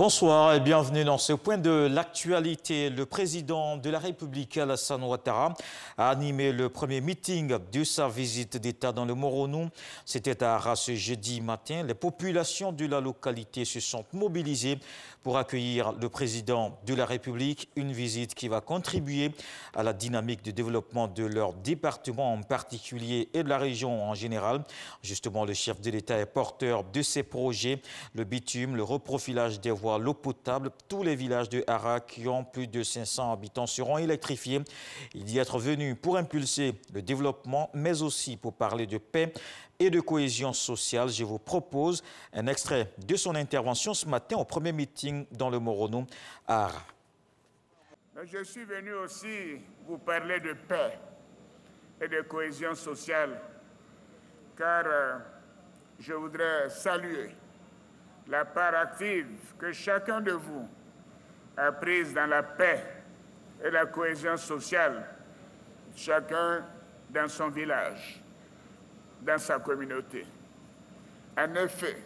Bonsoir et bienvenue dans ce point de l'actualité. Le président de la République, Alassane Ouattara, a animé le premier meeting de sa visite d'État dans le Moronou. C'était à Arras ce jeudi matin. Les populations de la localité se sont mobilisées pour accueillir le président de la République. Une visite qui va contribuer à la dynamique de développement de leur département en particulier et de la région en général. Justement, le chef de l'État est porteur de ces projets. Le bitume, le reprofilage des voies, l'eau potable, tous les villages de Hara qui ont plus de 500 habitants seront électrifiés. Il dit être venu pour impulser le développement, mais aussi pour parler de paix et de cohésion sociale. Je vous propose un extrait de son intervention ce matin au premier meeting dans le Moronou à Hara. Je suis venu aussi vous parler de paix et de cohésion sociale, car je voudrais saluer la part active que chacun de vous a prise dans la paix et la cohésion sociale, chacun dans son village, dans sa communauté. En effet,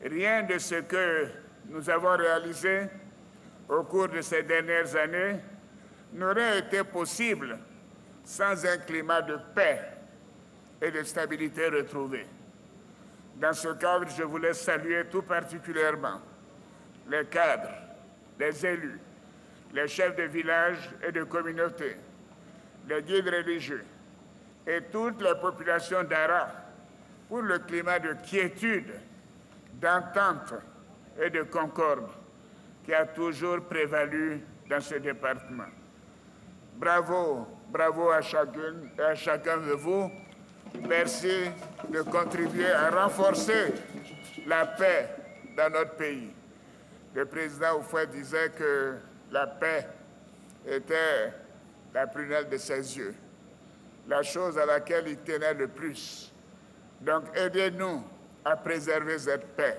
rien de ce que nous avons réalisé au cours de ces dernières années n'aurait été possible sans un climat de paix et de stabilité retrouvée. Dans ce cadre, je voulais saluer tout particulièrement les cadres, les élus, les chefs de village et de communauté, les guides religieux et toutes les populations d'Hara pour le climat de quiétude, d'entente et de concorde qui a toujours prévalu dans ce département. Bravo, bravo à chacune et à chacun de vous. Merci de contribuer à renforcer la paix dans notre pays. Le président Oufouet disait que la paix était la prunelle de ses yeux, la chose à laquelle il tenait le plus. Donc aidez-nous à préserver cette paix,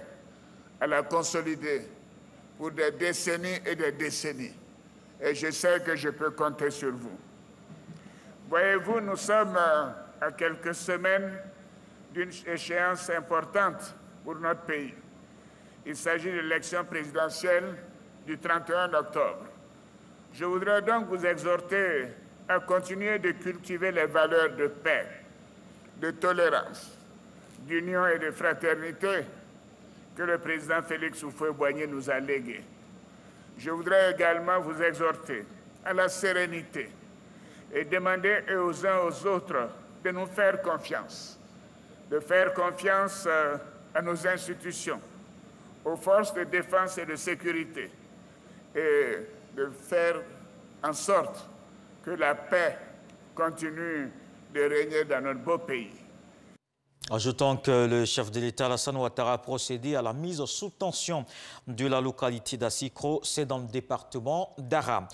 à la consolider pour des décennies et des décennies. Et je sais que je peux compter sur vous. Voyez-vous, nous sommes à quelques semaines d'une échéance importante pour notre pays. Il s'agit de l'élection présidentielle du 31 octobre. Je voudrais donc vous exhorter à continuer de cultiver les valeurs de paix, de tolérance, d'union et de fraternité que le président Félix Houphouët-Boigny nous a léguées. Je voudrais également vous exhorter à la sérénité et demander aux uns aux autres de nous faire confiance, de faire confiance à nos institutions, aux forces de défense et de sécurité, et de faire en sorte que la paix continue de régner dans notre beau pays. Ajoutant que le chef de l'État, Alassane Ouattara, a procédé à la mise sous tension de la localité d'Assikro, c'est dans le département d'Hara.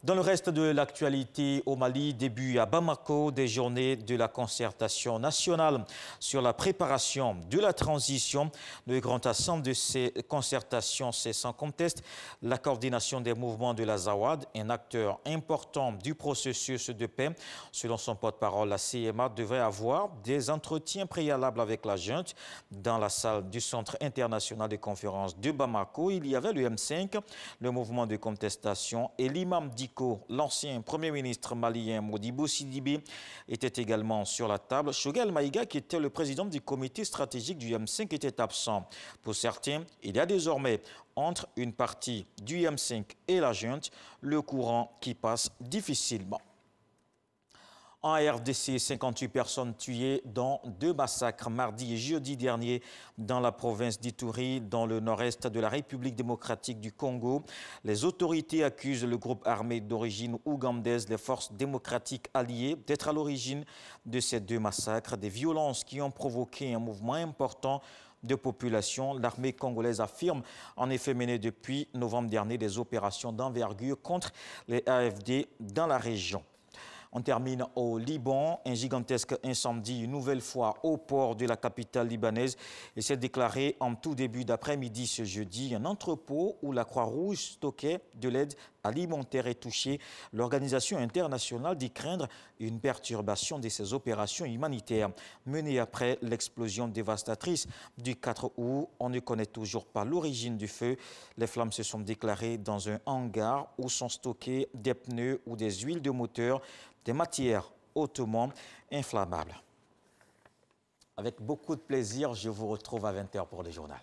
Dans le reste de l'actualité au Mali, début à Bamako des journées de la concertation nationale sur la préparation de la transition. Le grand ensemble de ces concertations, c'est sans conteste la coordination des mouvements de la Zawad, un acteur important du processus de paix. Selon son porte-parole, la CMA devrait avoir des entretiens préalables avec la junte. Dans la salle du Centre international de conférences de Bamako, il y avait le M5, le mouvement de contestation et l'imam Diko, l'ancien Premier ministre malien Modibo Sidibé, était également sur la table. Choguel Maïga, qui était le président du comité stratégique du M5, était absent. Pour certains, il y a désormais entre une partie du M5 et la junte le courant qui passe difficilement. En RDC, 58 personnes tuées dans 2 massacres mardi et jeudi dernier dans la province d'Ituri, dans le nord-est de la République démocratique du Congo. Les autorités accusent le groupe armé d'origine ougandaise, les forces démocratiques alliées, d'être à l'origine de ces 2 massacres, des violences qui ont provoqué un mouvement important de population. L'armée congolaise affirme en effet mener depuis novembre dernier des opérations d'envergure contre les AFD dans la région. On termine au Liban. Un gigantesque incendie, une nouvelle fois au port de la capitale libanaise. Il s'est déclaré en tout début d'après-midi ce jeudi. Un entrepôt où la Croix-Rouge stockait de l'aide alimentaire est touchée. L'organisation internationale dit craindre une perturbation de ces opérations humanitaires menées après l'explosion dévastatrice du 4 août. On ne connaît toujours pas l'origine du feu. Les flammes se sont déclarées dans un hangar où sont stockés des pneus ou des huiles de moteur, des matières hautement inflammables. Avec beaucoup de plaisir, je vous retrouve à 20 h pour le journal.